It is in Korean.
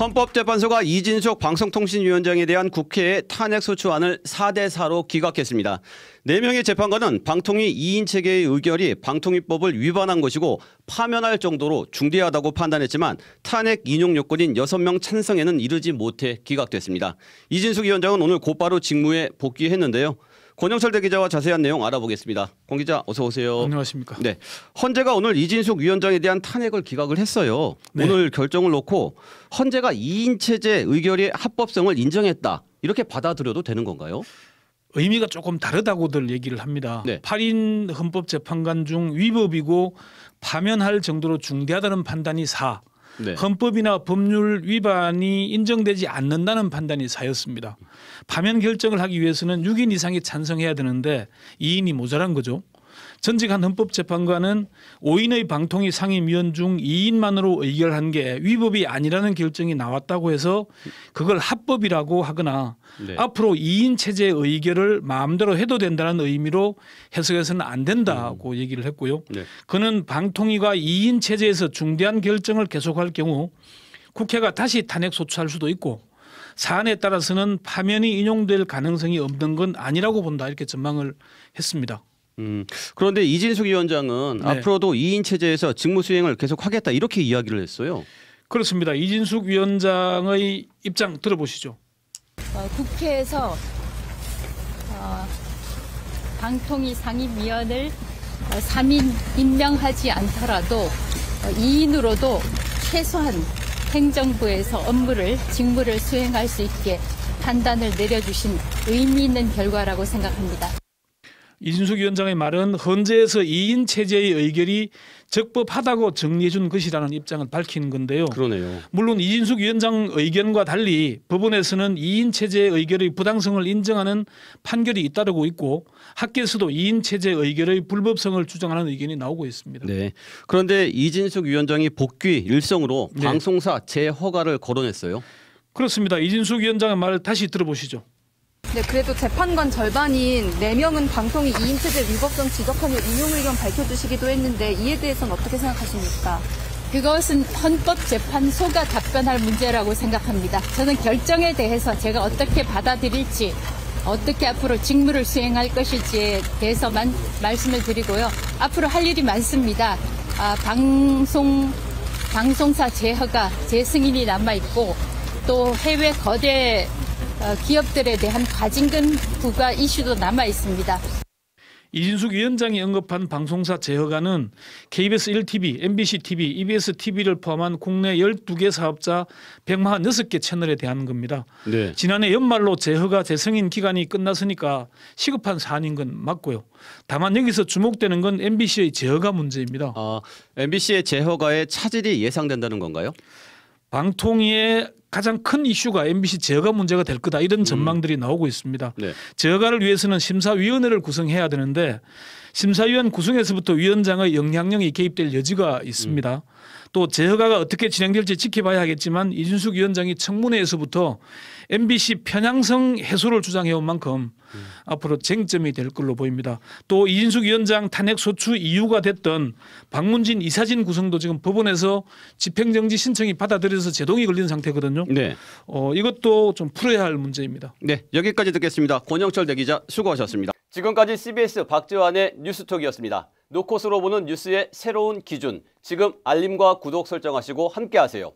헌법재판소가 이진숙 방송통신위원장에 대한 국회의 탄핵소추안을 4대4로 기각했습니다. 4명의 재판관은 방통위 2인 체계의 의결이 방통위법을 위반한 것이고 파면할 정도로 중대하다고 판단했지만 탄핵 인용 요건인 6명 찬성에는 이르지 못해 기각됐습니다. 이진숙 위원장은 오늘 곧바로 직무에 복귀했는데요. 권영철 대기자와 자세한 내용 알아보겠습니다. 권 기자 어서 오세요. 안녕하십니까. 네, 헌재가 오늘 이진숙 위원장에 대한 탄핵을 기각을 했어요. 네. 오늘 결정을 놓고 헌재가 2인 체제 의결의 합법성을 인정했다. 이렇게 받아들여도 되는 건가요? 의미가 조금 다르다고들 얘기를 합니다. 네. 8인 헌법재판관 중 위법이고 파면할 정도로 중대하다는 판단이 4. 네. 헌법이나 법률 위반이 인정되지 않는다는 판단이 4였습니다. 파면 결정을 하기 위해서는 6인 이상이 찬성해야 되는데 2인이 모자란 거죠. 전직 한 헌법재판관은 5인의 방통위 상임위원 중 2인만으로 의결한 게 위법이 아니라는 결정이 나왔다고 해서 그걸 합법이라고 하거나 네. 앞으로 2인 체제의 의결을 마음대로 해도 된다는 의미로 해석해서는 안 된다고 얘기를 했고요. 네. 그는 방통위가 2인 체제에서 중대한 결정을 계속할 경우 국회가 다시 탄핵 소추할 수도 있고 사안에 따라서는 파면이 인용될 가능성이 없는 건 아니라고 본다 이렇게 전망을 했습니다. 그런데 이진숙 위원장은 네. 앞으로도 2인 체제에서 직무 수행을 계속하겠다 이렇게 이야기를 했어요. 그렇습니다. 이진숙 위원장의 입장 들어보시죠. 국회에서 방통위 상임위원을 3인 임명하지 않더라도 2인으로도 최소한 행정부에서 업무를 직무를 수행할 수 있게 판단을 내려주신 의미 있는 결과라고 생각합니다. 이진숙 위원장의 말은 헌재에서 2인 체제의 의결이 적법하다고 정리해 준 것이라는 입장을 밝힌 건데요. 그러네요. 물론 이진숙 위원장 의견과 달리 법원에서는 2인 체제의 의결의 부당성을 인정하는 판결이 잇따르고 있고 학계에서도 2인 체제 의결의 불법성을 주장하는 의견이 나오고 있습니다. 네. 그런데 이진숙 위원장이 복귀 일성으로 네. 방송사 재허가를 거론했어요. 그렇습니다. 이진숙 위원장의 말 다시 들어보시죠. 네, 그래도 재판관 절반인 4명은 방통위 2인 체제 위법성 지적하며 인용 의견 밝혀주시기도 했는데 이에 대해서는 어떻게 생각하십니까? 그것은 헌법재판소가 답변할 문제라고 생각합니다. 저는 결정에 대해서 제가 어떻게 받아들일지 어떻게 앞으로 직무를 수행할 것일지에 대해서만 말씀을 드리고요. 앞으로 할 일이 많습니다. 방송사 재허가 재승인이 남아있고 또 해외 거대 기업들에 대한 과징금 부과 이슈도 남아 있습니다. 이진숙 위원장이 언급한 방송사 재허가는 KBS 1TV, MBC TV, EBS TV를 포함한 국내 12개 사업자 146개 채널에 대한 겁니다. 네. 지난해 연말로 재허가 재승인 기간이 끝났으니까 시급한 사안인 건 맞고요. 다만 여기서 주목되는 건 MBC의 재허가 문제입니다. MBC의 재허가에 차질이 예상된다는 건가요? 방통위의 가장 큰 이슈가 MBC 재허가 문제가 될 거다 이런 전망들이 나오고 있습니다. 네. 재허가를 위해서는 심사위원회를 구성해야 되는데 심사위원 구성에서부터 위원장의 영향력이 개입될 여지가 있습니다. 또 재허가가 어떻게 진행될지 지켜봐야 하겠지만 이진숙 위원장이 청문회에서부터 MBC 편향성 해소를 주장해온 만큼 앞으로 쟁점이 될 걸로 보입니다. 또 이진숙 위원장 탄핵 소추 이유가 됐던 박문진 이사진 구성도 지금 법원에서 집행정지 신청이 받아들여서 제동이 걸린 상태거든요. 네. 이것도 좀 풀어야 할 문제입니다. 네, 여기까지 듣겠습니다. 권영철 대기자 수고하셨습니다. 지금까지 CBS 박지환의 뉴스톡이었습니다. 노컷으로 보는 뉴스의 새로운 기준. 지금 알림과 구독 설정하시고 함께하세요.